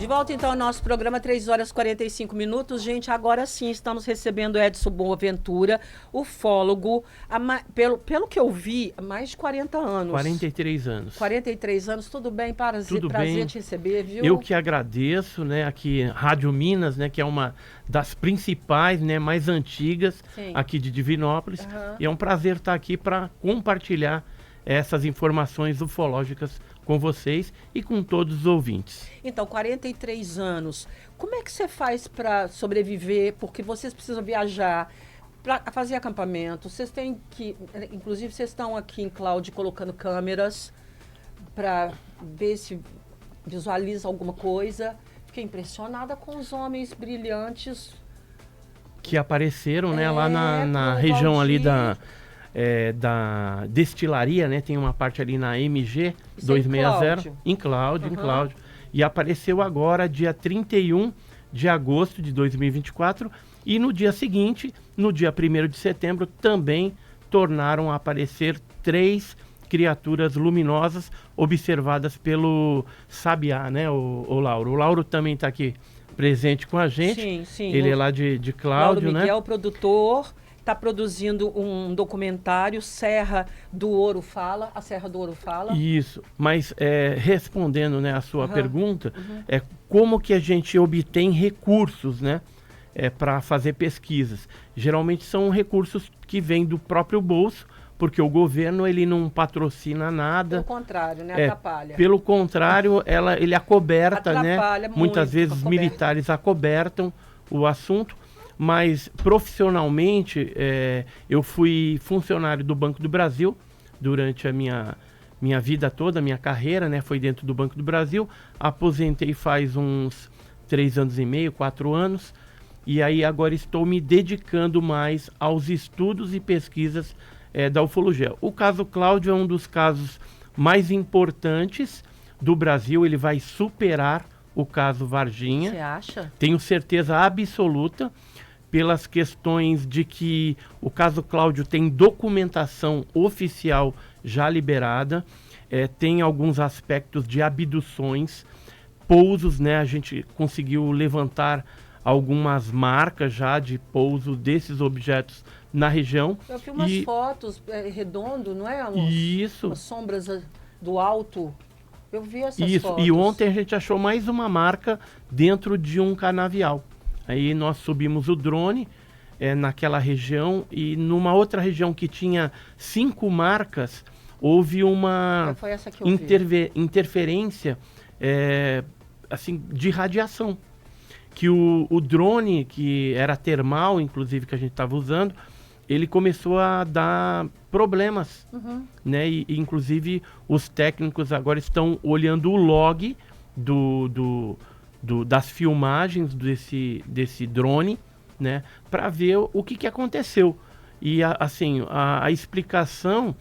De volta então ao nosso programa, 3 horas e 45 minutos. Gente, agora sim estamos recebendo Edson Boaventura, ufólogo, pelo que eu vi, há mais de 40 anos. 43 anos. 43 anos, tudo bem? Tudo prazer bem. te receber, viu? Eu que agradeço, né, aqui Rádio Minas, né, que é uma das principais, né, mais antigas aqui de Divinópolis. E é um prazer estar aqui para compartilhar essas informações ufológicas com vocês e com todos os ouvintes. Então, 43 anos. Como é que você faz para sobreviver? Porque vocês precisam viajar para fazer acampamento. Vocês têm que... Inclusive, vocês estão aqui em Cloud colocando câmeras para ver se visualiza alguma coisa. Fiquei impressionada com os homens brilhantes. Que apareceram, né, lá na região ali da destilaria, né? Tem uma parte ali na MG 260, em Cláudio. E apareceu agora, dia 31 de agosto de 2024. E no dia seguinte, no dia 1º de setembro, também tornaram a aparecer 3 criaturas luminosas observadas pelo Sabiá, né, o Lauro. O Lauro também está aqui presente com a gente. Sim. Ele é lá de Cláudio, Lauro Miguel, né? produtor, está produzindo um documentário, Serra do Ouro Fala, a Serra do Ouro Fala. Isso, mas respondendo, né, a sua pergunta, como que a gente obtém recursos, né, para fazer pesquisas? Geralmente são recursos que vêm do próprio bolso, porque o governo ele não patrocina nada. Pelo contrário, né? Atrapalha. Pelo contrário, ele acoberta, atrapalha, né? Muitas vezes militares acobertam o assunto, mas profissionalmente eu fui funcionário do Banco do Brasil durante a minha vida toda, a minha carreira, né? Foi dentro do Banco do Brasil. Aposentei faz uns 3 anos e meio, 4 anos. E aí agora estou me dedicando mais aos estudos e pesquisas da ufologia. O caso Cláudio é um dos casos mais importantes do Brasil. Ele vai superar o caso Varginha. Você acha? Tenho certeza absoluta, pelas questões de que o caso Cláudio tem documentação oficial já liberada, tem alguns aspectos de abduções, pousos, né? A gente conseguiu levantar algumas marcas já de pouso desses objetos na região. Eu vi umas fotos redondo, não é? Isso. Umas sombras do alto. Eu vi essas fotos. E ontem a gente achou mais uma marca dentro de um canavial. Aí nós subimos o drone naquela região e numa outra região que tinha 5 marcas, houve uma interferência assim, de radiação. Que o drone, que era termal, inclusive, que a gente estava usando, ele começou a dar problemas, né? E inclusive, os técnicos agora estão olhando o log das filmagens desse drone, né? Para ver o que aconteceu. E, assim, a explicação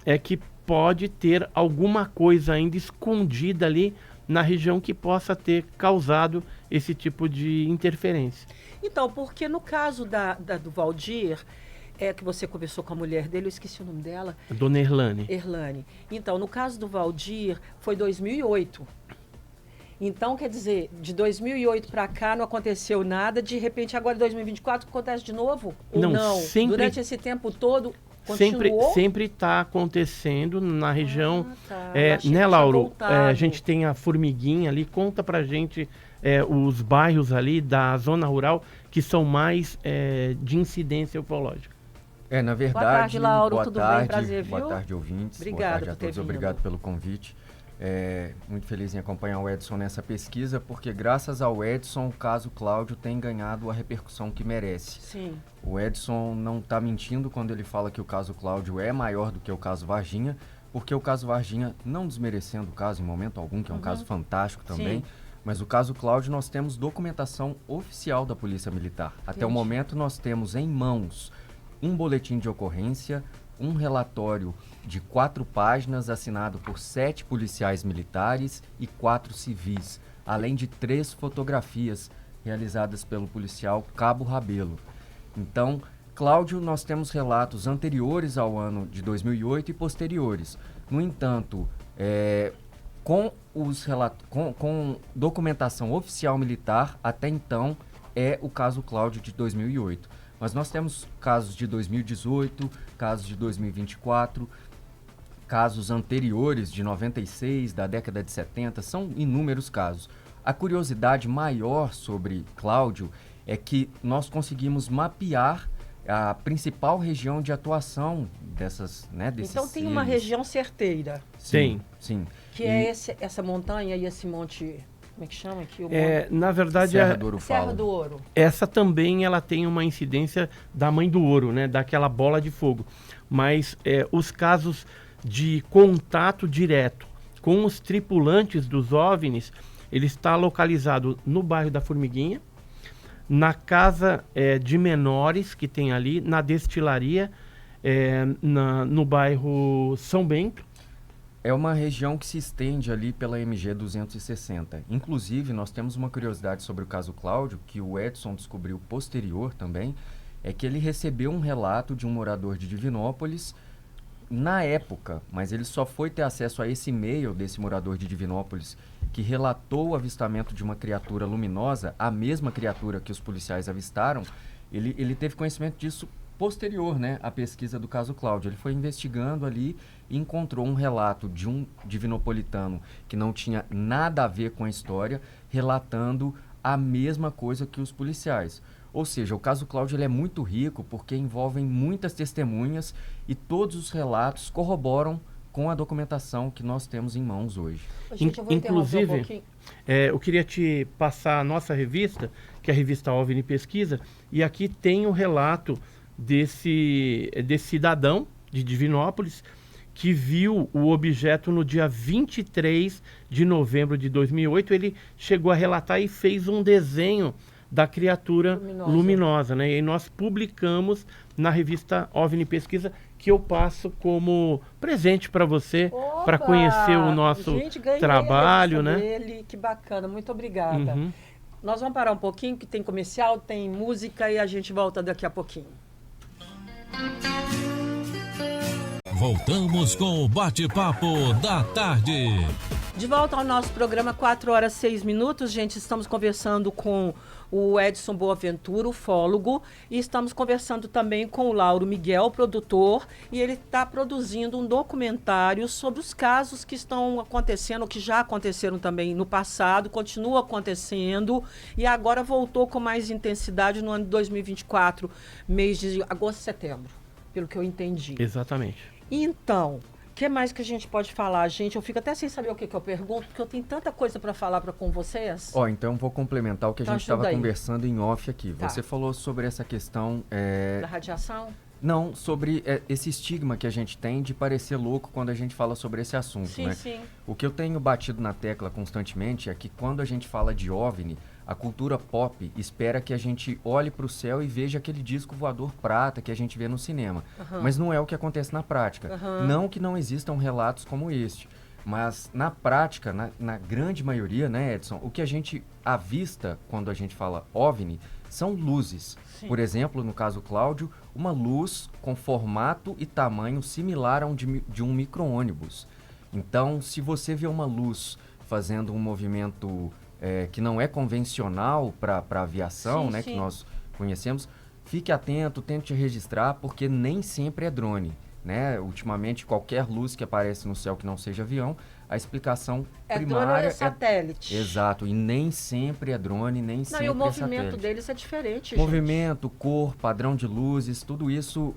é que pode ter alguma coisa ainda escondida ali na região que possa ter causado esse tipo de interferência. Então, porque no caso do Valdir, que você conversou com a mulher dele, eu esqueci o nome dela. Dona Erlane. Erlane. Então, no caso do Valdir, foi 2008. Então, quer dizer, de 2008 para cá não aconteceu nada, de repente agora em 2024 acontece de novo? Ou não? Durante esse tempo todo... Sempre está acontecendo na região. Né, Lauro? A gente tem a Formiguinha ali. Conta pra gente os bairros ali da zona rural que são mais de incidência ufológica. Na verdade, boa tarde, Lauro. Boa Tudo tarde, bem? Prazer, viu? Boa tarde, ouvintes. Obrigada boa tarde a todos. Obrigado pelo convite. Muito feliz em acompanhar o Edson nessa pesquisa, porque graças ao Edson, o caso Cláudio tem ganhado a repercussão que merece. Sim. O Edson não está mentindo quando ele fala que o caso Cláudio é maior do que o caso Varginha, porque o caso Varginha, não desmerecendo o caso em momento algum, que é um caso fantástico também, mas o caso Cláudio nós temos documentação oficial da Polícia Militar. Até o momento nós temos em mãos um boletim de ocorrência, um relatório de 4 páginas assinado por 7 policiais militares e 4 civis, além de 3 fotografias realizadas pelo policial Cabo Rabelo. Então, Cláudio, nós temos relatos anteriores ao ano de 2008 e posteriores. No entanto, com com documentação oficial militar, até então, é o caso Cláudio de 2008. Mas nós temos casos de 2018, casos de 2024, casos anteriores de 96, da década de 70, são inúmeros casos. A curiosidade maior sobre Cláudio é que nós conseguimos mapear a principal região de atuação desses Então tem uma região certeira. Sim, sim. Que é essa montanha e esse monte, como é que chama aqui? Na verdade, Serra do Ouro. Serra do Ouro. Essa também ela tem uma incidência da Mãe do Ouro, né? Daquela bola de fogo. Mas os casos de contato direto com os tripulantes dos OVNIs, ele está localizado no bairro da Formiguinha, na casa de menores que tem ali, na destilaria, no bairro São Bento. É uma região que se estende ali pela MG 260. Inclusive, nós temos uma curiosidade sobre o caso Cláudio, que o Edson descobriu posterior também, é que ele recebeu um relato de um morador de Divinópolis na época, mas ele só foi ter acesso a esse e-mail desse morador de Divinópolis que relatou o avistamento de uma criatura luminosa, a mesma criatura que os policiais avistaram. Ele teve conhecimento disso posterior, né, à pesquisa do caso Cláudio. Ele foi investigando ali e encontrou um relato de um divinopolitano que não tinha nada a ver com a história, relatando a mesma coisa que os policiais. Ou seja, o caso Cláudio ele é muito rico porque envolve muitas testemunhas e todos os relatos corroboram com a documentação que nós temos em mãos hoje. Gente, eu vou Inclusive, um pouquinho. Eu queria te passar a nossa revista, que é a revista OVNI Pesquisa, e aqui tem o relato desse cidadão de Divinópolis que viu o objeto no dia 23 de novembro de 2008. Ele chegou a relatar e fez um desenho da criatura luminosa, né? E nós publicamos na revista OVNI Pesquisa, que eu passo como presente para você, para conhecer o nosso trabalho, né? Dele. Que bacana, muito obrigada. Nós vamos parar um pouquinho, que tem comercial, tem música e a gente volta daqui a pouquinho. Voltamos com o bate-papo da tarde. De volta ao nosso programa 4h06, gente. Estamos conversando com o Edson Boaventura, ufólogo, e estamos conversando também com o Lauro Miguel, produtor, e ele está produzindo um documentário sobre os casos que estão acontecendo, que já aconteceram também no passado, continua acontecendo, e agora voltou com mais intensidade no ano de 2024, mês de agosto e setembro, pelo que eu entendi. Exatamente. Então, o que mais que a gente pode falar, gente? Eu fico até sem saber o que eu pergunto, porque eu tenho tanta coisa para falar com vocês. Então vou complementar o que a gente estava conversando em off aqui. Tá. Você falou sobre essa questão... Da radiação? Não, sobre esse estigma que a gente tem de parecer louco quando a gente fala sobre esse assunto, sim, né? Sim. O que eu tenho batido na tecla constantemente é que quando a gente fala de OVNI, a cultura pop espera que a gente olhe para o céu e veja aquele disco voador prata que a gente vê no cinema. Mas não é o que acontece na prática. Não que não existam relatos como este, mas na prática, na grande maioria, né, Edson, o que a gente avista quando a gente fala OVNI são luzes. Sim. Por exemplo, no caso Cláudio, uma luz com formato e tamanho similar a de um micro-ônibus. Então, se você vê uma luz fazendo um movimento que não é convencional para a aviação, né, que nós conhecemos, fique atento, tente registrar, porque nem sempre é drone, né? Ultimamente, qualquer luz que aparece no céu que não seja avião, a explicação primária drone ou é satélite. Exato, e nem sempre é drone, nem sempre é satélite. E o movimento deles é diferente, movimento, cor, padrão de luzes, tudo isso,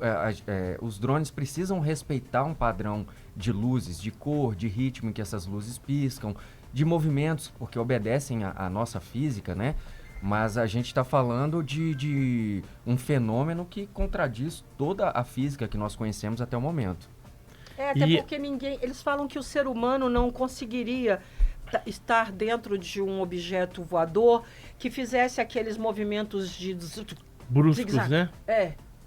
os drones precisam respeitar um padrão de luzes, de cor, de ritmo em que essas luzes piscam, de movimentos, porque obedecem à nossa física, né? Mas a gente está falando de um fenômeno que contradiz toda a física que nós conhecemos até o momento. Até porque eles falam que o ser humano não conseguiria estar dentro de um objeto voador que fizesse aqueles movimentos de... bruscos, né?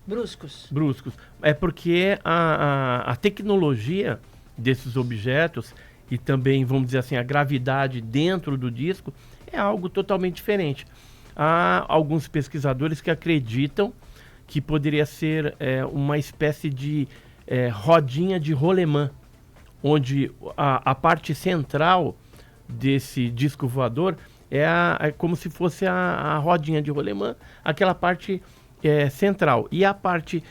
Bruscos. Bruscos. É porque a tecnologia desses objetos e também, vamos dizer assim, a gravidade dentro do disco é algo totalmente diferente. Há alguns pesquisadores que acreditam que poderia ser uma espécie de rodinha de rolemã, onde a parte central desse disco voador é como se fosse a rodinha de rolemã, aquela parte central. E a parte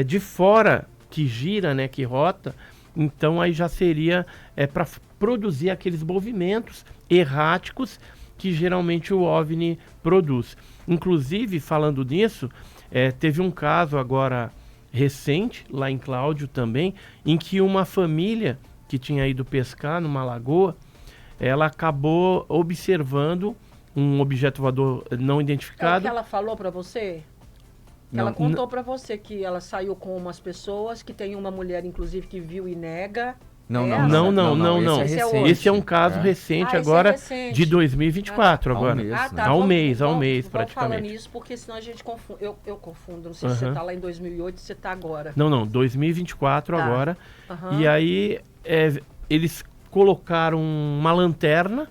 de fora, que gira, né, que rota, então aí já seria para produzir aqueles movimentos erráticos que geralmente o OVNI produz. Inclusive, falando nisso, teve um caso agora recente, lá em Cláudio também, em que uma família que tinha ido pescar numa lagoa, ela acabou observando um objeto voador não identificado. É o que ela falou para você? Ela contou para você que ela saiu com umas pessoas, que tem uma mulher, inclusive, que viu e nega. Não. Esse é um caso recente agora, de 2024 agora. Ao mês, praticamente. Falando isso, porque senão a gente confunde. Eu confundo, não sei se você está lá em 2008, se você está agora. Não, 2024 agora. E aí eles colocaram uma lanterna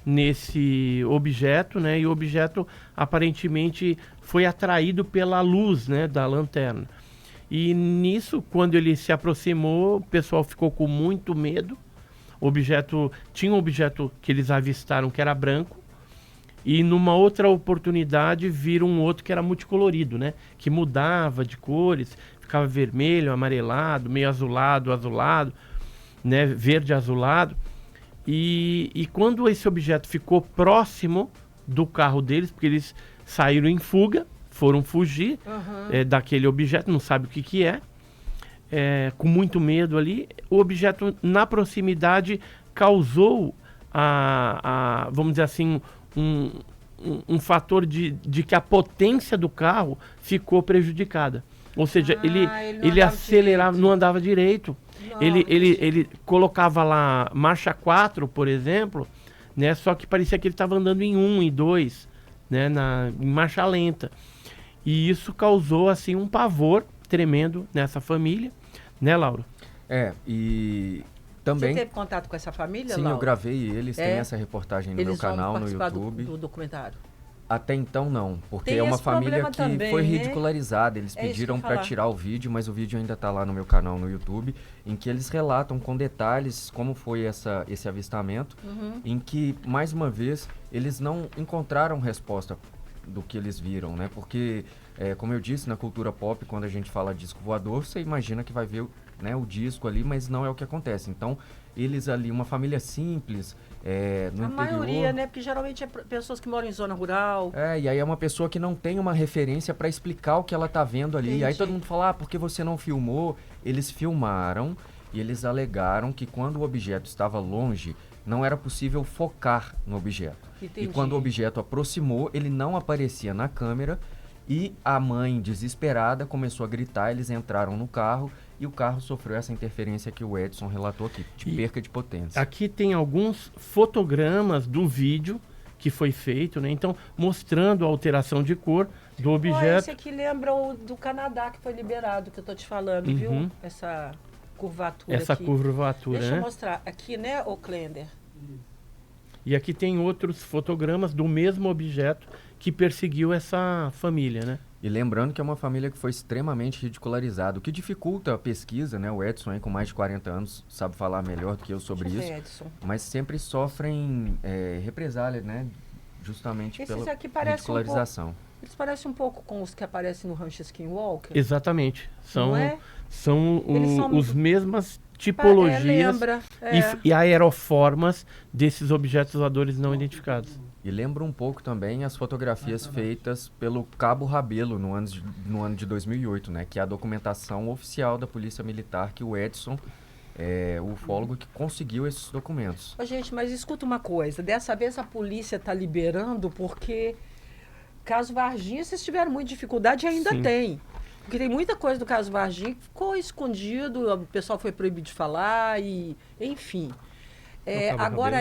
nesse objeto, né? E o objeto aparentemente foi atraído pela luz, né, da lanterna. E nisso, quando ele se aproximou, o pessoal ficou com muito medo. Tinha um objeto que eles avistaram que era branco, e numa outra oportunidade viram um outro que era multicolorido, né? Que mudava de cores, ficava vermelho, amarelado, meio azulado, né? Verde azulado. E quando esse objeto ficou próximo do carro deles, porque eles saíram em fuga, foram fugir daquele objeto, não sabe o que é, com muito medo ali, o objeto na proximidade causou, vamos dizer assim, um fator de que a potência do carro ficou prejudicada. Ou seja, ele acelerava, não andava direito. Ele colocava lá marcha 4, por exemplo, né, só que parecia que ele estava andando em 1 e 2, né, em marcha lenta. E isso causou assim um pavor tremendo nessa família, né, Laura? E também... Você teve contato com essa família, Sim, Laura? eu gravei eles, tem essa reportagem no meu canal no YouTube. Do documentário? Até então não, porque tem é uma família que também, foi né? ridicularizada. Eles pediram para tirar o vídeo, mas o vídeo ainda está lá no meu canal no YouTube, em que eles relatam com detalhes como foi esse avistamento, em que, mais uma vez, eles não encontraram resposta do que eles viram, né? Porque, como eu disse, na cultura pop, quando a gente fala disco voador, você imagina que vai ver, né, o disco ali, mas não é o que acontece. Então, eles ali, uma família simples, no interior... A maioria, né? Porque geralmente é pessoas que moram em zona rural. E aí é uma pessoa que não tem uma referência para explicar o que ela tá vendo ali. Entendi. Aí todo mundo fala, por que você não filmou? Eles filmaram e eles alegaram que quando o objeto estava longe, não era possível focar no objeto. Entendi. E quando o objeto aproximou, ele não aparecia na câmera e a mãe, desesperada, começou a gritar, eles entraram no carro e o carro sofreu essa interferência que o Edson relatou aqui, de perca de potência. Aqui tem alguns fotogramas do vídeo que foi feito, né? Então, mostrando a alteração de cor do objeto. Esse aqui lembra o do Canadá, que foi liberado, que eu tô te falando, viu? Essa curvatura aqui. Curvatura, Deixa né? eu mostrar. Aqui, né, ô Klender? E aqui tem outros fotogramas do mesmo objeto que perseguiu essa família, né? E lembrando que é uma família que foi extremamente ridicularizada, o que dificulta a pesquisa, né? O Edson aí com mais de 40 anos sabe falar melhor do que eu sobre isso. Edson. Mas sofrem represália, né? Justamente pela ridicularização. Eles parecem um pouco com os que aparecem no Rancho Skinwalker. Exatamente. São são os mesmas tipologias lembra, e aeroformas desses objetos voadores não identificados. E lembra um pouco também as fotografias feitas pelo Cabo Rabelo no ano de 2008, né? Que é a documentação oficial da Polícia Militar, que o Edson é o ufólogo que conseguiu esses documentos. Gente, mas escuta uma coisa. Dessa vez a polícia está liberando porque, caso Varginha, vocês tiveram muita dificuldade e ainda tem. Porque tem muita coisa do caso Varginha que ficou escondido, o pessoal foi proibido de falar e, enfim... agora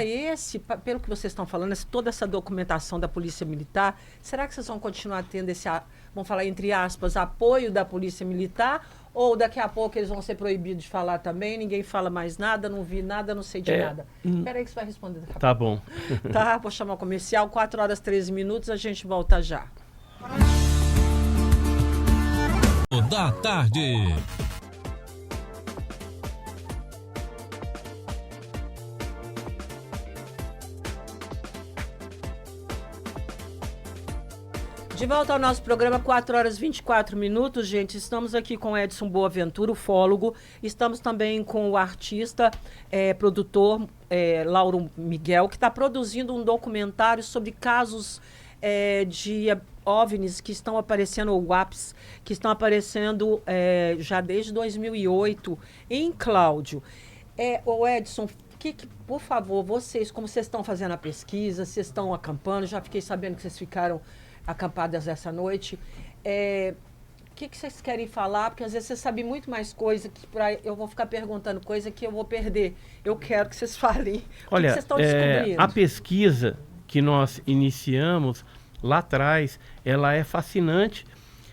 pelo que vocês estão falando, toda essa documentação da Polícia Militar, será que vocês vão continuar tendo esse, vamos falar entre aspas, apoio da Polícia Militar? Ou daqui a pouco eles vão ser proibidos de falar também, ninguém fala mais nada, não vi nada, não sei de nada? Espera aí que você vai responder daqui a pouco. Tá bom. Tá, vou chamar o comercial, 4h13, a gente volta já. Da tarde. De volta ao nosso programa, 4 horas e 24 minutos, gente. Estamos aqui com Edson Boaventura, ufólogo. Estamos também com o artista, produtor Lauro Miguel, que está produzindo um documentário sobre casos de OVNIs que estão aparecendo, ou WAPs, que estão aparecendo já desde 2008 em Cláudio. Ô Edson, por favor, vocês, como vocês estão fazendo a pesquisa, vocês estão acampando, já fiquei sabendo que vocês ficaram acampadas essa noite. O que vocês querem falar? Porque às vezes vocês sabem muito mais coisa que eu vou ficar perguntando coisa que eu vou perder. Eu quero que vocês falem. Olha, o que vocês estão descobrindo? A pesquisa que nós iniciamos lá atrás, ela é fascinante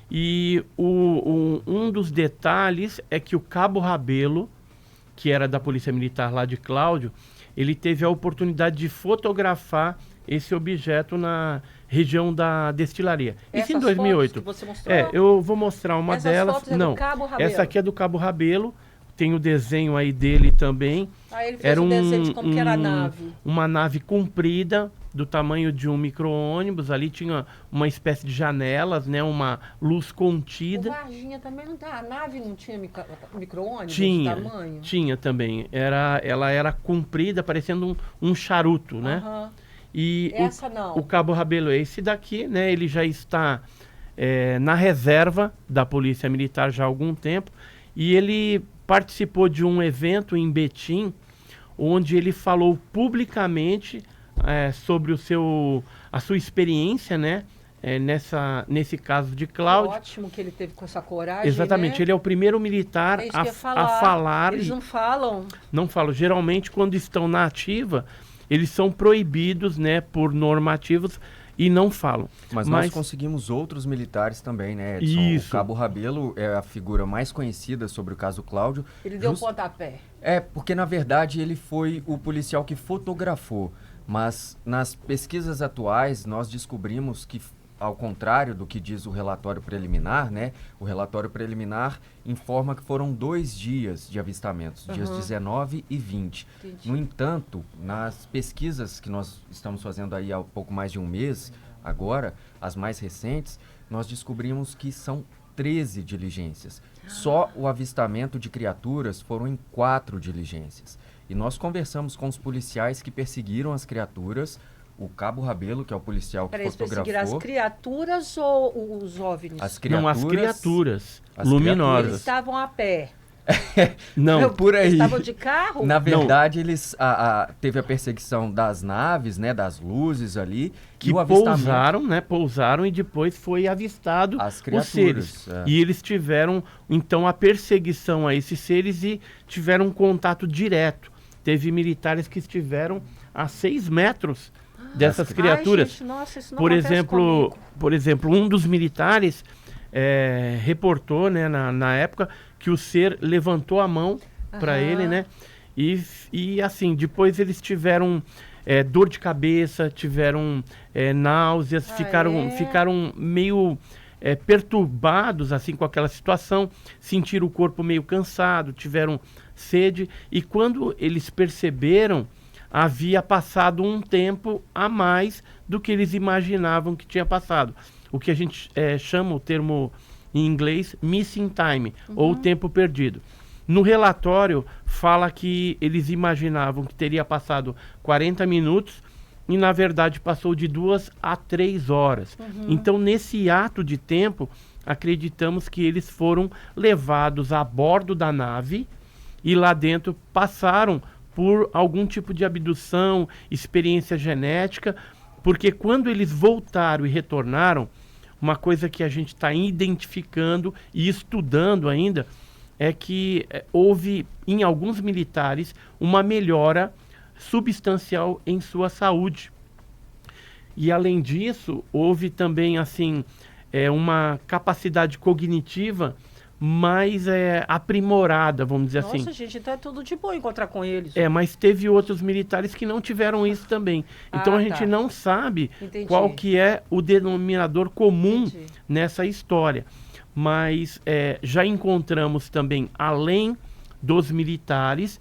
e um dos detalhes é que o Cabo Rabelo, que era da Polícia Militar lá de Cláudio, ele teve a oportunidade de fotografar esse objeto na região da destilaria. Isso em 2008. Fotos que você mostrou? Eu vou mostrar uma Essas delas. fotos Não, do Cabo Rabelo. essa aqui é do Cabo Rabelo. Tem o desenho aí dele também. Ele fez um desenho de como que era a nave. Uma nave comprida, do tamanho de um micro-ônibus. Ali tinha uma espécie de janelas, né? Uma luz contida. O Varginha também não tem. A nave não tinha micro-ônibus de tamanho? Tinha também. Ela era comprida, parecendo um charuto, né? Aham. E Essa não. O Cabo Rabelo é esse daqui, né? Ele já está na reserva da Polícia Militar já há algum tempo. E ele participou de um evento em Betim, onde ele falou publicamente sobre a sua experiência, né? Nesse caso de Cláudio. Ótimo que ele teve com essa coragem. Exatamente, né? ele é o primeiro militar a falar. Eles não falam. Não falam. Geralmente, quando estão na ativa, eles são proibidos, né, por normativos e não falam. Mas nós conseguimos outros militares também, né, Edson? Isso. O Cabo Rabelo é a figura mais conhecida sobre o caso Cláudio. Ele deu pontapé. Porque na verdade ele foi o policial que fotografou. Mas nas pesquisas atuais nós descobrimos que, ao contrário do que diz o relatório preliminar, né? O relatório preliminar informa que foram 2 dias de avistamentos, dias 19 e 20. Entendi. No entanto, nas pesquisas que nós estamos fazendo aí há pouco mais de um mês, agora, as mais recentes, nós descobrimos que são 13 diligências. Só o avistamento de criaturas foram em 4 diligências. E nós conversamos com os policiais que perseguiram as criaturas. O Cabo Rabelo, que é o policial que fotografou... Perseguiram as criaturas ou os OVNIs? As criaturas... Não, as criaturas luminosas. Eles estavam a pé. Não, por aí. Eles estavam de carro? Na verdade, eles teve a perseguição das naves, né, das luzes ali. Que e o avistamento... pousaram e depois foi avistado as os criaturas, seres. E eles tiveram, então, a perseguição a esses seres e tiveram um contato direto. Teve militares que estiveram a 6 metros dessas criaturas. Ai, gente, nossa, isso não por acontece comigo. exemplo, um dos militares reportou, né, na época, que o ser levantou a mão para ele, né? E assim, depois eles tiveram dor de cabeça, tiveram náuseas, ficaram meio perturbados assim com aquela situação, sentiram o corpo meio cansado, tiveram sede, e quando eles perceberam, havia passado um tempo a mais do que eles imaginavam que tinha passado. O que a gente chama, o termo em inglês, missing time, ou tempo perdido. No relatório, fala que eles imaginavam que teria passado 40 minutos e, na verdade, passou de 2 a 3 horas. Então, nesse ato de tempo, acreditamos que eles foram levados a bordo da nave e lá dentro passaram por algum tipo de abdução, experiência genética, porque quando eles voltaram e retornaram, uma coisa que a gente está identificando e estudando ainda é que houve, em alguns militares, uma melhora substancial em sua saúde. E, além disso, houve também, assim, uma capacidade cognitiva mais aprimorada, vamos dizer assim. Nossa, gente, então é tudo de bom encontrar com eles. Mas teve outros militares que não tiveram isso também. Então a gente não sabe qual que é o denominador comum nessa história. Mas já encontramos também, além dos militares,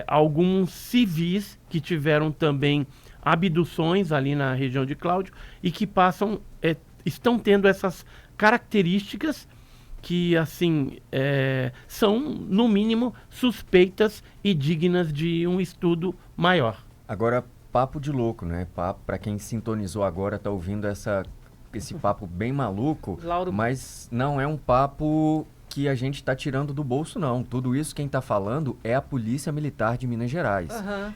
alguns civis que tiveram também abduções ali na região de Cláudio e que passam estão tendo essas características que, assim, são, no mínimo, suspeitas e dignas de um estudo maior. Agora, papo de louco, né? Para quem sintonizou agora, tá ouvindo esse papo bem maluco, Lauro... mas não é um papo que a gente está tirando do bolso, não. Tudo isso quem está falando é a Polícia Militar de Minas Gerais.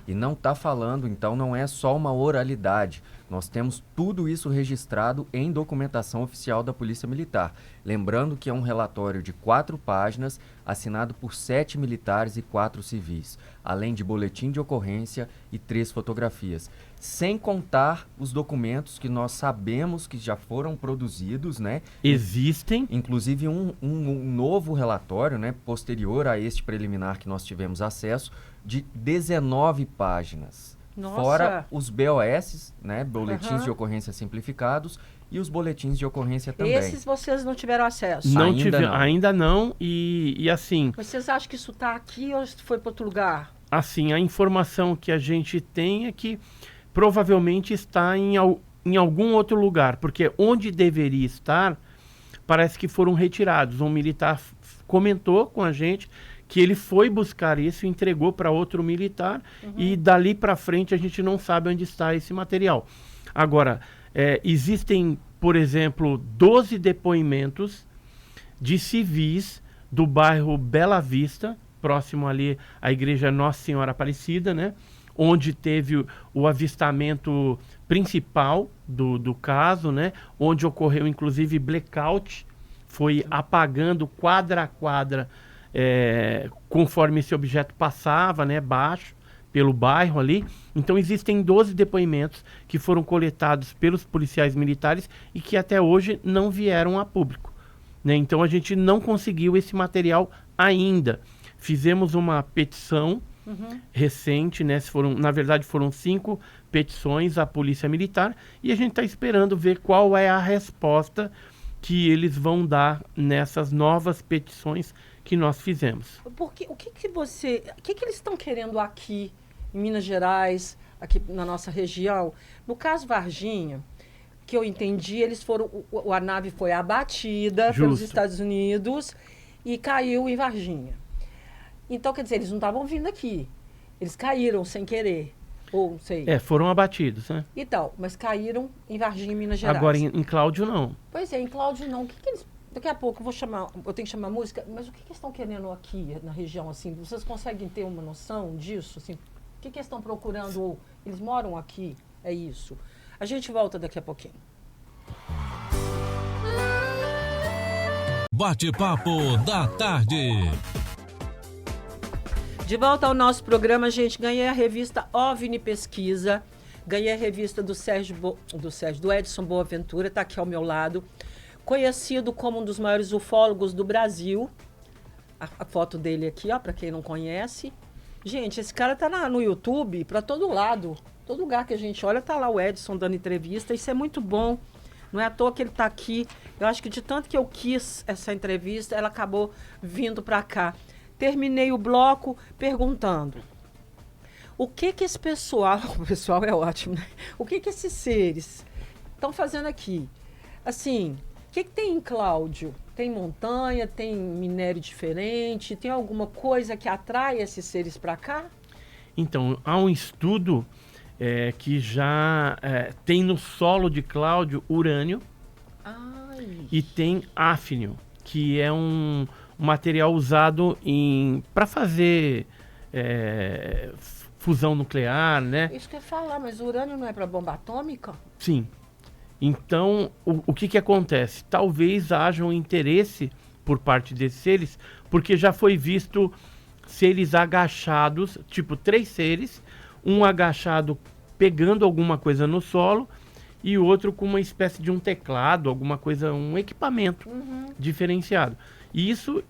E não está falando, então não é só uma oralidade. Nós temos tudo isso registrado em documentação oficial da Polícia Militar. Lembrando que é um relatório de 4 páginas, assinado por 7 militares e 4 civis, além de boletim de ocorrência e 3 fotografias. Sem contar os documentos que nós sabemos que já foram produzidos, né? Existem. Inclusive um novo relatório, né, posterior a este preliminar que nós tivemos acesso, de 19 páginas. Nossa. Fora os BOS, né, boletins de ocorrência simplificados, e os boletins de ocorrência também. Esses vocês não tiveram acesso? Ainda não. E assim... Vocês acham que isso está aqui ou foi para outro lugar? Assim, a informação que a gente tem é que provavelmente está em algum outro lugar, porque onde deveria estar, parece que foram retirados. Um militar comentou com a gente que ele foi buscar isso, entregou para outro militar, e dali para frente a gente não sabe onde está esse material. Agora, existem, por exemplo, 12 depoimentos de civis do bairro Bela Vista, próximo ali à igreja Nossa Senhora Aparecida, né? Onde teve o avistamento principal do caso, né? Onde ocorreu inclusive blackout, foi apagando quadra a quadra, conforme esse objeto passava, né, baixo, pelo bairro ali. Então existem 12 depoimentos que foram coletados pelos policiais militares e que até hoje não vieram a público, né? Então a gente não conseguiu esse material ainda. Fizemos uma petição recente, né? Na verdade foram 5 petições à Polícia Militar e a gente está esperando ver qual é a resposta que eles vão dar nessas novas petições que nós fizemos. Porque o que eles estão querendo aqui em Minas Gerais, aqui na nossa região? No caso Varginha, que eu entendi, eles foram, a nave foi abatida pelos Estados Unidos e caiu em Varginha. Então, quer dizer, eles não estavam vindo aqui. Eles caíram sem querer. Ou, não sei. Foram abatidos, né? Então, mas caíram em Varginha, Minas Gerais. Agora, em Cláudio, não. Pois é, em Cláudio, não. O que eles... Daqui a pouco eu tenho que chamar música, mas o que eles estão querendo aqui na região, assim? Vocês conseguem ter uma noção disso, assim? O que eles estão procurando? Eles moram aqui? É isso. A gente volta daqui a pouquinho. Bate-papo da tarde. De volta ao nosso programa, gente, ganhei a revista OVNI Pesquisa, ganhei a revista do Edson Boaventura, está aqui ao meu lado, conhecido como um dos maiores ufólogos do Brasil. A foto dele aqui, ó, para quem não conhece. Gente, esse cara tá no YouTube, para todo lado, todo lugar que a gente olha, tá lá o Edson dando entrevista, isso é muito bom. Não é à toa que ele está aqui. Eu acho que de tanto que eu quis essa entrevista, ela acabou vindo para cá. Terminei o bloco perguntando o que esse pessoal... O pessoal é ótimo, né? O que esses seres estão fazendo aqui? Assim, o que tem em Cláudio? Tem montanha, tem minério diferente? Tem alguma coisa que atrai esses seres para cá? Então, há um estudo que já tem no solo de Cláudio urânio. E tem áfnio, que é um material usado para fazer fusão nuclear, né? Isso que eu ia falar, mas o urânio não é para bomba atômica? Sim. Então, o que acontece? Talvez haja um interesse por parte desses seres, porque já foi visto seres agachados, tipo 3 seres, um agachado pegando alguma coisa no solo e outro com uma espécie de um teclado, alguma coisa, um equipamento diferenciado. E isso,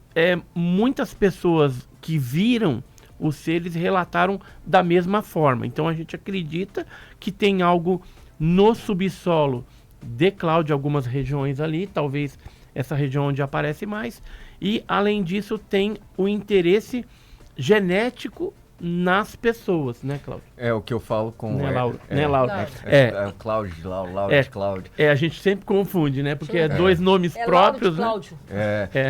muitas pessoas que viram os seres relataram da mesma forma. Então a gente acredita que tem algo no subsolo de Cláudio, algumas regiões ali, talvez essa região onde aparece mais. E além disso tem o interesse genético nas pessoas, né, Cláudio? É o que eu falo com... Né, Laura? É, Né, Laura? é o Cláudio, Laura É. de Cláudio. A gente sempre confunde, né? Porque é Sim. dois nomes É próprios, né? Cláudio.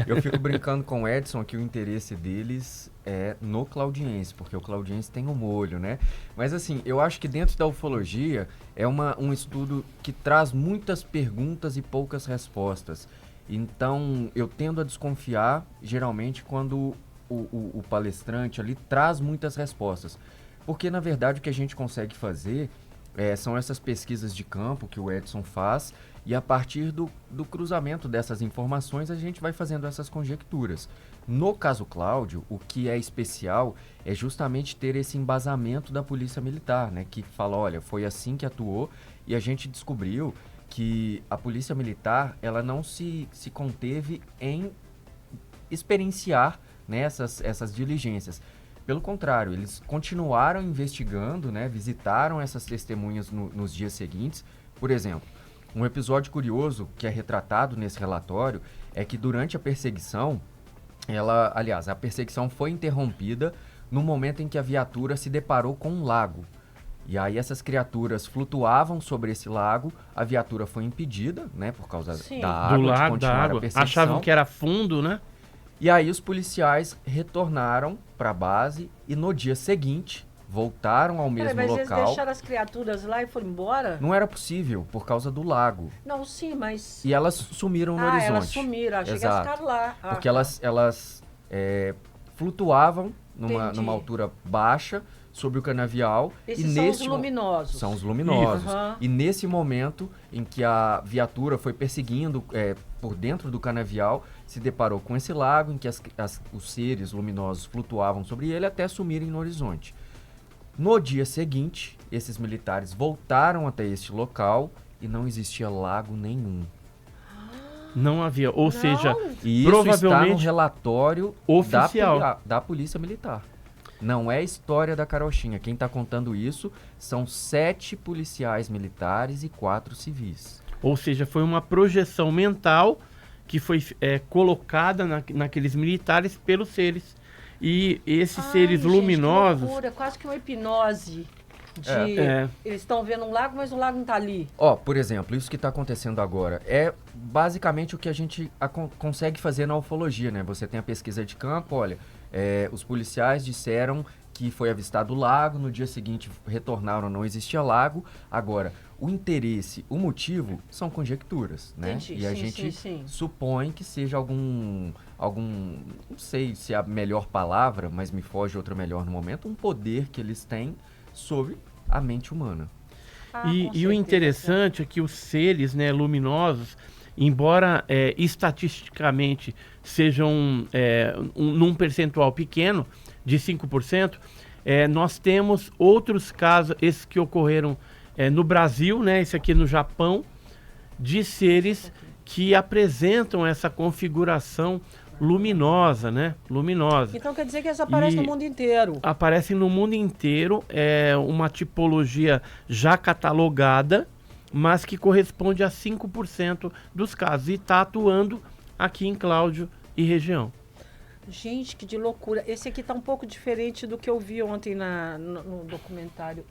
Eu fico brincando com o Edson que o interesse deles é no claudiense, porque o claudiense tem um molho, né? Mas assim, eu acho que dentro da ufologia é um estudo que traz muitas perguntas e poucas respostas. Então, eu tendo a desconfiar, geralmente, quando o palestrante ali traz muitas respostas. Porque, na verdade, o que a gente consegue fazer são essas pesquisas de campo que o Edson faz, e a partir do cruzamento dessas informações a gente vai fazendo essas conjecturas. No caso Cláudio, o que é especial é justamente ter esse embasamento da Polícia Militar, né, que fala, olha, foi assim que atuou, e a gente descobriu que a Polícia Militar ela não se conteve em experienciar, né, essas diligências. Pelo contrário, eles continuaram investigando, né, visitaram essas testemunhas nos dias seguintes. Por exemplo, um episódio curioso que é retratado nesse relatório é que durante a perseguição, a perseguição foi interrompida no momento em que a viatura se deparou com um lago. E aí essas criaturas flutuavam sobre esse lago, a viatura foi impedida, né, por causa da água, Do de lago, da continuar a água. perseguição. Achavam que era fundo, né? E aí os policiais retornaram para a base e no dia seguinte voltaram ao mesmo Mas eles local. deixaram as criaturas lá e foram embora? Não era possível por causa do lago. Não, sim, mas... E elas sumiram no horizonte. elas sumiram. Achei que elas ficaram lá. Porque elas flutuavam Entendi. numa altura baixa sobre o canavial. Esses e são nesse os luminosos. São os luminosos. Isso. Aham. E nesse momento em que a viatura foi perseguindo por dentro do canavial, se deparou com esse lago em que os seres luminosos flutuavam sobre ele até sumirem no horizonte. No dia seguinte, esses militares voltaram até este local e não existia lago nenhum. Não havia. Ou seja, E isso está no provavelmente relatório oficial. da Polícia Militar. Não é história da carochinha. Quem está contando isso são 7 policiais militares e 4 civis. Ou seja, foi uma projeção mental que foi colocada naqueles militares pelos seres. E esses seres luminosos... Que loucura, quase que uma hipnose. Eles estão vendo um lago, mas o lago não está ali. Por exemplo, isso que está acontecendo agora é basicamente o que a gente consegue fazer na ufologia, né? Você tem a pesquisa de campo, olha, os policiais disseram que foi avistado o lago, no dia seguinte retornaram, não existia lago. Agora, o interesse, o motivo são conjecturas, né? Entendi, e a sim, gente sim. supõe que seja algum, não sei se é a melhor palavra, mas me foge outra melhor no momento, um poder que eles têm sobre a mente humana. E o interessante é que os seres, né, luminosos, embora estatisticamente sejam num percentual pequeno, de 5%, nós temos outros casos, esses que ocorreram no Brasil, né, esse aqui no Japão, de seres que apresentam essa configuração luminosa, né? Luminosa. Então quer dizer que eles aparecem no mundo inteiro. Aparecem no mundo inteiro, é uma tipologia já catalogada, mas que corresponde a 5% dos casos. E está atuando aqui em Cláudio e região. Gente, que de loucura. Esse aqui está um pouco diferente do que eu vi ontem no documentário.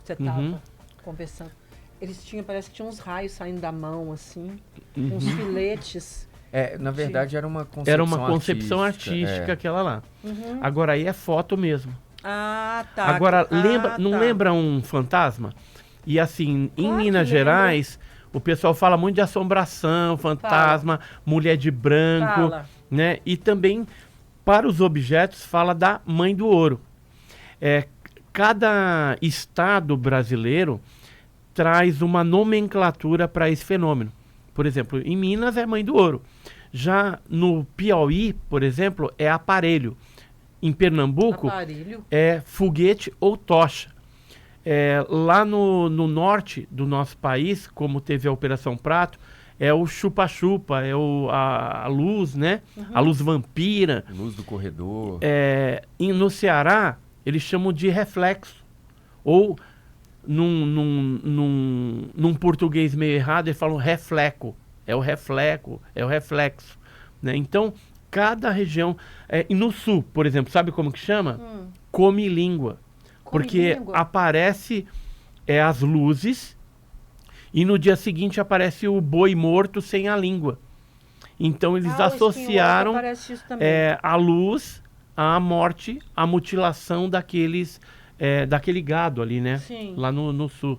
Você estava conversando. Eles tinham, parece que tinha uns raios saindo da mão, assim. Uns filetes. Na verdade, era uma concepção artística aquela lá. Agora aí é foto mesmo. Ah, tá. Agora, não lembra um fantasma? E assim, em Minas Gerais, o pessoal fala muito de assombração, fantasma, mulher de branco, né? E também, para os objetos, fala da Mãe do Ouro. Cada estado brasileiro traz uma nomenclatura para esse fenômeno. Por exemplo, em Minas é Mãe do Ouro. Já no Piauí, por exemplo, é aparelho. Em Pernambuco, é foguete ou tocha. Lá no norte do nosso país, como teve a Operação Prato, é o chupa-chupa, a luz, né? A luz vampira. Luz do corredor. No Ceará, eles chamam de reflexo. Ou, num português meio errado, eles falam refleco. É o reflexo. Né? Então, cada região... e no sul, por exemplo, sabe como que chama? come-língua. Porque Come-língua? aparece as luzes e no dia seguinte aparece o boi morto sem a língua. Então eles O Skinwalker associaram aparece isso também. a luz à morte, à mutilação daquele gado ali, né? Sim. Lá no sul.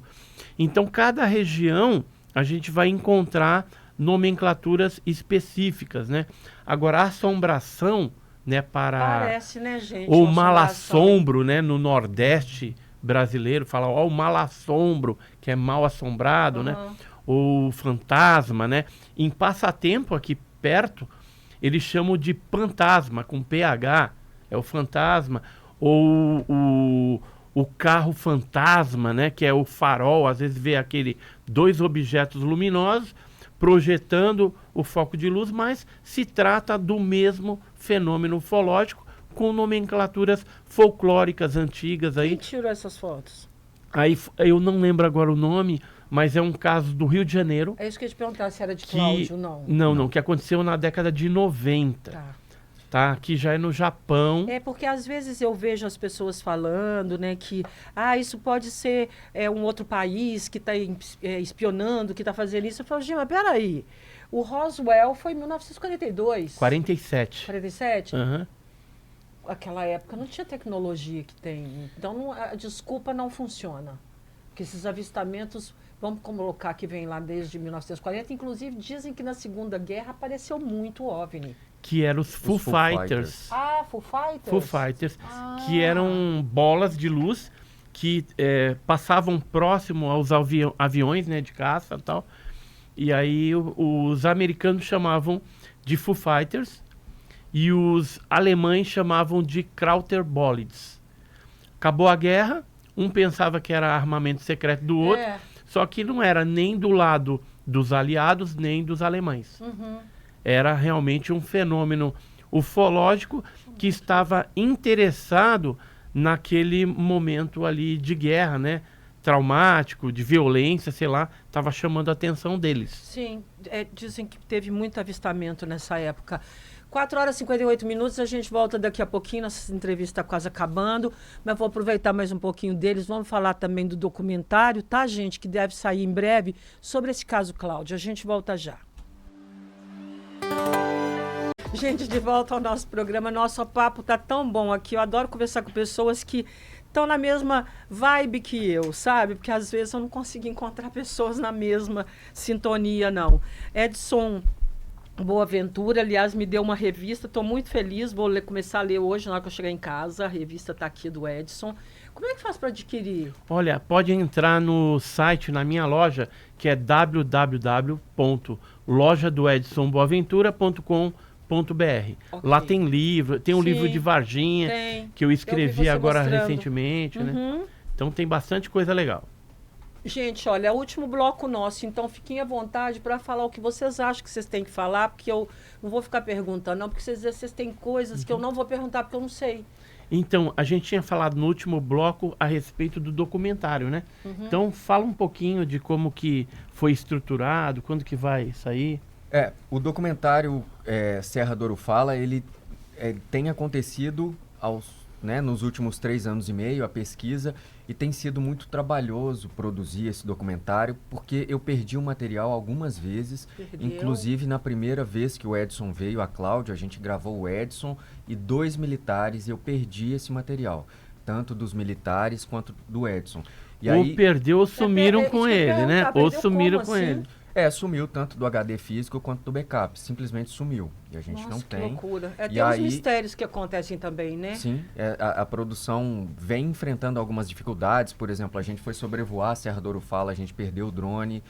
Então cada região a gente vai encontrar nomenclaturas específicas, né? Agora a assombração, né, Parece, né, gente? ou uma assombração. malassombro, né, no Nordeste brasileiro, fala, ó, o malassombro, que é mal assombrado, né? Aham. Ou fantasma, né? Em Passatempo, aqui perto, eles chamam de fantasma, com PH, é o fantasma. Ou o carro fantasma, né, que é o farol, às vezes vê dois objetos luminosos projetando o foco de luz, mas se trata do mesmo fenômeno ufológico com nomenclaturas folclóricas antigas Quem aí. tirou essas fotos? Aí eu não lembro agora o nome, mas é um caso do Rio de Janeiro. É isso que eu ia te perguntar, se era de que Cláudio, não. Não, que aconteceu na década de 90, tá? Que já é no Japão. É porque às vezes eu vejo as pessoas falando, né, que isso pode ser um outro país que está espionando, que está fazendo isso. Eu falo, gente, mas peraí, o Roswell foi em 1942. 47. 47? Aham. Aquela época não tinha tecnologia que tem. Então a desculpa não funciona. Porque esses avistamentos, vamos colocar que vem lá desde 1940, inclusive dizem que na Segunda Guerra apareceu muito OVNI. Que eram os Foo Fighters. Ah, Foo Fighters? Foo Fighters, que eram bolas de luz que passavam próximo aos aviões, né, de caça e tal. E aí os americanos chamavam de Foo Fighters e os alemães chamavam de Krauterbolids. Acabou a guerra, um pensava que era armamento secreto do outro, só que não era nem do lado dos aliados, nem dos alemães. Uhum. Era realmente um fenômeno ufológico que estava interessado naquele momento ali de guerra, né? Traumático, de violência, sei lá, estava chamando a atenção deles. Sim, dizem que teve muito avistamento nessa época. 4 horas e 58 minutos, a gente volta daqui a pouquinho, nossa entrevista está quase acabando, mas vou aproveitar mais um pouquinho deles, vamos falar também do documentário, tá, gente, que deve sair em breve, sobre esse caso Cláudio. A gente volta já. Gente, de volta ao nosso programa, nosso papo tá tão bom aqui, eu adoro conversar com pessoas que estão na mesma vibe que eu, sabe? Porque às vezes eu não consigo encontrar pessoas na mesma sintonia, não. Edson Boaventura, aliás, me deu uma revista, estou muito feliz, vou começar a ler hoje, na hora que eu chegar em casa, a revista está aqui do Edson. Como é que faz para adquirir? Olha, pode entrar no site, na minha loja, que é www.lojadoedsonboaventura.com.br. Ok. Lá tem livro, tem um Sim, livro de Varginha, tem. que eu Eu vi escrevi você agora mostrando. recentemente, né? Uhum. Então tem bastante coisa legal. Gente, olha, é o último bloco nosso, então fiquem à vontade para falar o que vocês acham que vocês têm que falar, porque eu não vou ficar perguntando, não, porque vocês têm coisas que eu não vou perguntar porque eu não sei. Então, a gente tinha falado no último bloco a respeito do documentário, né? Então, fala um pouquinho de como que foi estruturado, quando que vai sair. O documentário Serra do Ouro Fala, ele tem acontecido nos últimos 3 anos e meio, a pesquisa, e tem sido muito trabalhoso produzir esse documentário, porque eu perdi o material algumas vezes, Perdeu. inclusive na primeira vez que o Edson veio, a Cláudia, a gente gravou o Edson e 2 militares, e eu perdi esse material, tanto dos militares quanto do Edson. E Ou aí, perdeu ou sumiram isso com que eu ia ele, né? perguntar, Ou perdeu sumiram como com assim? ele. sumiu tanto do HD físico quanto do backup, simplesmente sumiu, e a gente Nossa, não que tem. loucura. E Tem uns aí- mistérios que acontecem também, né? Sim, a produção vem enfrentando algumas dificuldades. Por exemplo, a gente foi sobrevoar a Serra do Ouro Fala, a gente perdeu o drone.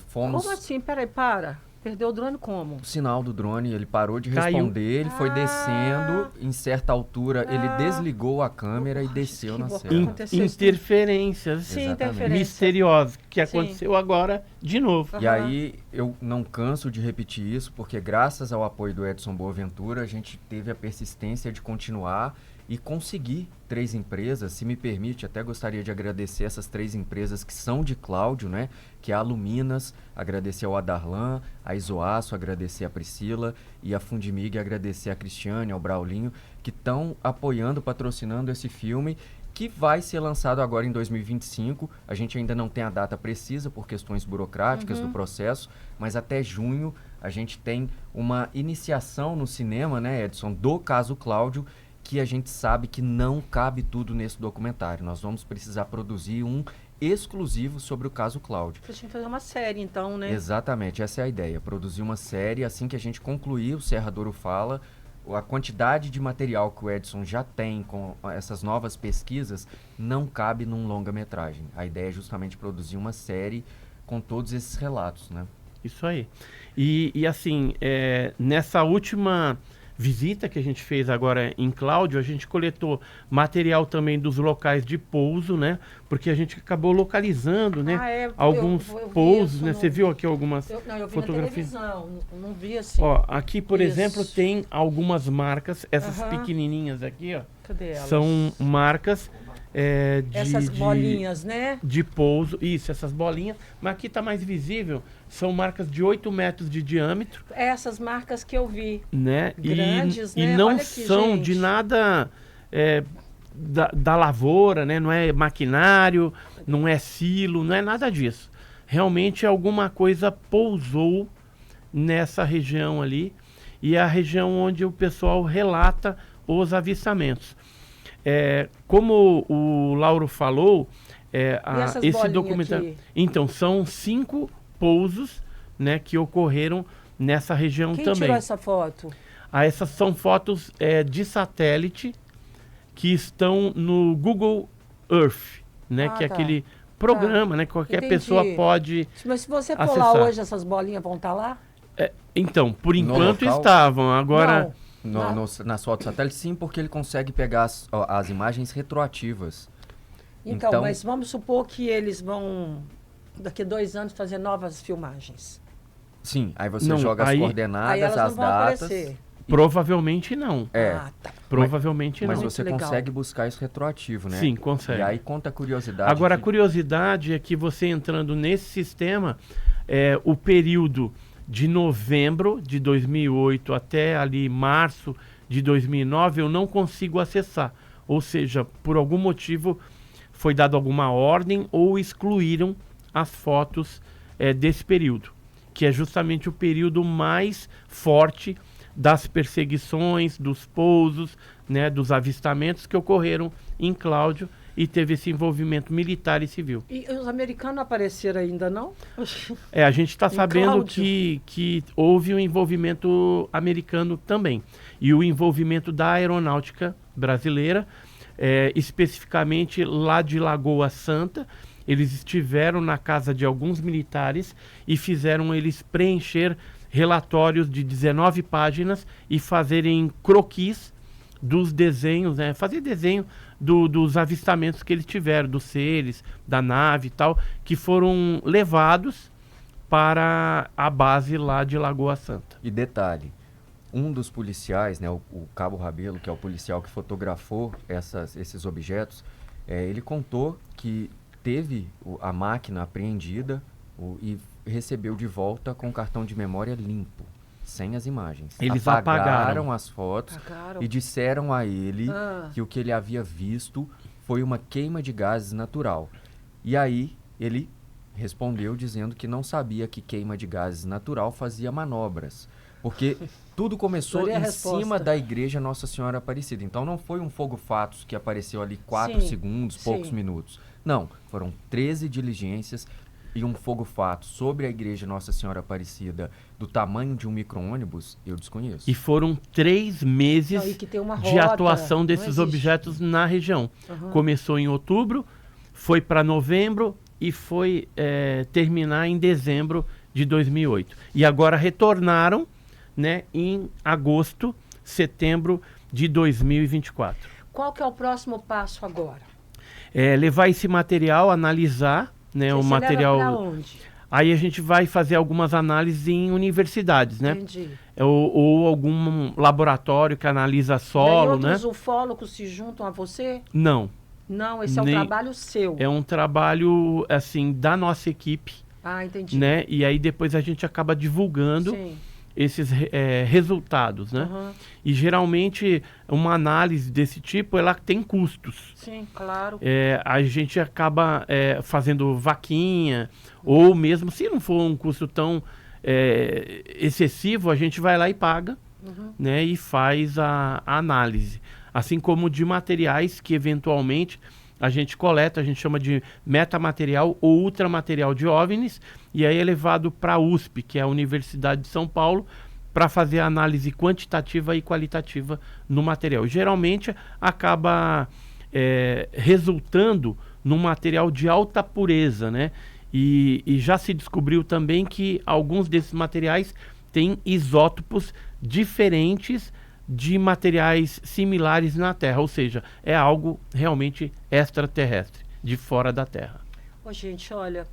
Fomos. Como assim? Peraí, para. Perdeu o drone como? O sinal do drone, ele parou de Caiu. responder, ele foi descendo, em certa altura, ele desligou a câmera e Poxa, desceu que na loucura. serra. Aconteceu isso, Interferências Sim, Exatamente. interferência. misteriosas, que Sim. aconteceu agora de novo. E Aham. aí, eu não canso de repetir isso, porque graças ao apoio do Edson Boaventura, a gente teve a persistência de continuar e conseguir 3 empresas. Se me permite, até gostaria de agradecer essas 3 empresas que são de Cláudio, né? Que é a Luminas, agradecer ao Adarlan, a Isoaço, agradecer a Priscila, e a Fundimig, agradecer a Cristiane, ao Braulinho, que estão apoiando, patrocinando esse filme, que vai ser lançado agora em 2025. A gente ainda não tem a data precisa por questões burocráticas do processo, mas até junho a gente tem uma iniciação no cinema, né, Edson, do caso Cláudio, que a gente sabe que não cabe tudo nesse documentário. Nós vamos precisar produzir um exclusivo sobre o caso Cláudio. Vocês tinham que fazer uma série, então, né? Exatamente, essa é a ideia. Produzir uma série, assim que a gente concluir o Serradouro Fala, a quantidade de material que o Edson já tem com essas novas pesquisas não cabe num longa-metragem. A ideia é justamente produzir uma série com todos esses relatos, né? Isso aí. E assim, nessa última visita que a gente fez agora em Cláudio, a gente coletou material também dos locais de pouso, né? Porque a gente acabou localizando, né? Alguns pousos, né? Você viu aqui algumas eu vi fotografias? na televisão, não vi assim. Ó, aqui, por Isso. exemplo, tem algumas marcas, essas pequenininhas aqui, ó. Cadê elas? São marcas Essas bolinhas, né? de pouso. Isso, essas bolinhas. Mas aqui está mais visível. São marcas de 8 metros de diâmetro. Essas marcas que eu vi. Né? Grandes, e né? não Olha aqui, são gente. de nada da lavoura, né? Não é maquinário, não é silo, não é nada disso. Realmente alguma coisa pousou nessa região ali. E é a região onde o pessoal relata os avistamentos. Como o Lauro falou, esse documentário. Aqui? Então, são 5 pousos, né, que ocorreram nessa região Quem também. tirou essa foto? Essas são fotos de satélite que estão no Google Earth, né, que é tá. aquele programa, né, que qualquer Entendi. pessoa pode. Mas se você for lá acessar. hoje, essas bolinhas vão estar lá? Então, por No enquanto local? estavam. Agora. Não. Nas fotos satélite, sim, porque ele consegue pegar as imagens retroativas. Então, mas vamos supor que eles vão, daqui a 2 anos, fazer novas filmagens. Sim, aí você Não, joga as aí Aí coordenadas, elas as não vão datas. aparecer. Provavelmente não. Ah, tá. Provavelmente Mas não. você legal. consegue buscar isso retroativo, né? Sim, consegue. E aí conta a curiosidade. Agora, a que- curiosidade é que você entrando nesse sistema, o período de novembro de 2008 até ali março de 2009, eu não consigo acessar. Ou seja, por algum motivo foi dado alguma ordem ou excluíram as fotos desse período, que é justamente o período mais forte das perseguições, dos pousos, né, dos avistamentos que ocorreram em Cláudio e teve esse envolvimento militar e civil. E os americanos não apareceram ainda, não? A gente está Em sabendo Cláudio? que houve um envolvimento americano também. E o envolvimento da aeronáutica brasileira, especificamente lá de Lagoa Santa. Eles estiveram na casa de alguns militares e fizeram eles preencher relatórios de 19 páginas e fazerem croquis dos desenhos, né? Fazer desenho dos avistamentos que eles tiveram, dos seres, da nave e tal, que foram levados para a base lá de Lagoa Santa. E detalhe, um dos policiais, né, o Cabo Rabelo, que é o policial que fotografou esses objetos, ele contou que teve a máquina apreendida e recebeu de volta com o cartão de memória limpo, sem as imagens. Eles apagaram apagaram as fotos Apagaram. e disseram a ele Ah. que o que ele havia visto foi uma queima de gases natural. E aí ele respondeu dizendo que não sabia que queima de gases natural fazia manobras, porque tudo começou Adorei a em resposta. cima da igreja Nossa Senhora Aparecida. Então não foi um fogo-fatos que apareceu ali 4 Sim, segundos, poucos sim. minutos. Não, foram 13 diligências e um fogo-fato sobre a igreja Nossa Senhora Aparecida do tamanho de um micro-ônibus, eu desconheço. E foram 3 meses Não, e que tem uma de rota, atuação não desses existe. objetos na região. Uhum. Começou em outubro, foi para novembro e foi terminar em dezembro de 2008. E agora retornaram, né, em agosto, setembro de 2024. Qual que é o próximo passo agora? Levar esse material, analisar, né, o Você leva pra material. onde? Aí a gente vai fazer algumas análises em universidades, né? Entendi. Ou algum laboratório que analisa E aí solo, né? outros ufólogos se juntam a você? Não, Não, esse é um Nem- trabalho seu. é um trabalho, assim, da nossa equipe, Ah, entendi. né? E aí depois a gente acaba divulgando Sim. esses resultados, né? Aham. E geralmente uma análise desse tipo, ela tem custos. Sim, claro. A gente acaba fazendo vaquinha, ou mesmo se não for um custo tão excessivo, a gente vai lá e paga, né? E faz a análise. Assim como de materiais que eventualmente a gente coleta, a gente chama de metamaterial ou ultramaterial de OVNIs, e aí é levado para a USP, que é a Universidade de São Paulo, para fazer a análise quantitativa e qualitativa no material. Geralmente acaba resultando num material de alta pureza, né? E já se descobriu também que alguns desses materiais têm isótopos diferentes de materiais similares na Terra, ou seja, é algo realmente extraterrestre, de fora da Terra. Ô, gente, olha,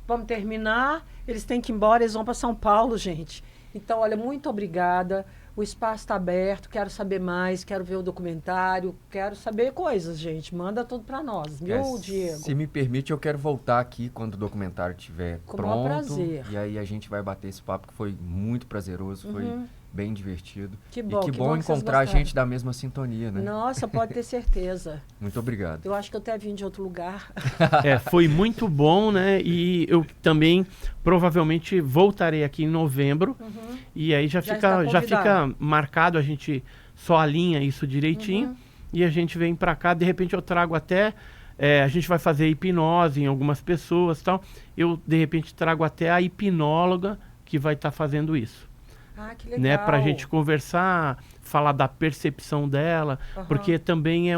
vamos terminar. Eles têm que ir embora, eles vão para São Paulo, gente. Então, olha, muito obrigada. O espaço está aberto, quero saber mais, quero ver o documentário, quero saber coisas, gente. Manda tudo para nós, viu, Diego? Se me permite, eu quero voltar aqui quando o documentário estiver Com o maior pronto. prazer. E aí a gente vai bater esse papo que foi muito prazeroso, foi bem divertido. Que bom, e que que bom bom que vocês encontrar gostaram. gente da mesma sintonia, né? Nossa, pode ter certeza. Muito obrigado. Eu acho que eu até vim de outro lugar. Foi muito bom, né? E eu também provavelmente voltarei aqui em novembro. E aí já está fica convidado. marcado, a gente só alinha isso direitinho. E a gente vem para cá, de repente eu trago até... a gente vai fazer hipnose em algumas pessoas e tal. Eu, de repente, trago até a hipnóloga que vai estar fazendo isso. Ah, que legal. Né, para a gente conversar, falar da percepção dela, porque também é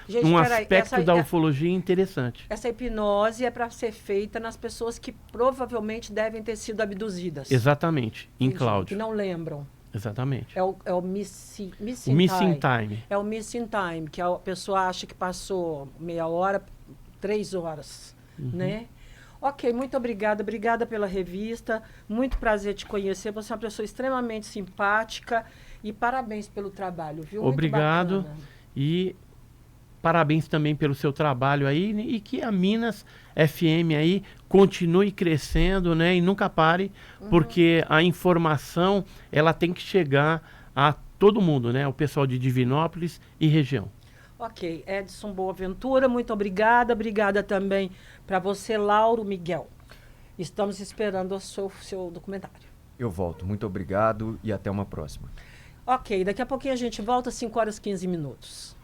Gente, um peraí, aspecto essa- da ufologia interessante. Essa hipnose é para ser feita nas pessoas que provavelmente devem ter sido abduzidas. Exatamente, em Entendi, Cláudio. Que não lembram. Exatamente. É o missing O missing time. É o missing time, que a pessoa acha que passou meia hora, 3 horas, né? Ok, muito obrigada. Obrigada pela revista. Muito prazer te conhecer. Você é uma pessoa extremamente simpática e parabéns pelo trabalho, viu? Muito Obrigado. bacana. E parabéns também pelo seu trabalho aí e que a Minas FM aí continue crescendo, né? E nunca pare, porque a informação ela tem que chegar a todo mundo, né? O pessoal de Divinópolis e região. Ok, Edson Boaventura, muito obrigada. Obrigada também para você, Lauro Miguel. Estamos esperando o seu documentário. Eu volto. Muito obrigado e até uma próxima. Ok, daqui a pouquinho a gente volta, 5 horas e 15 minutos.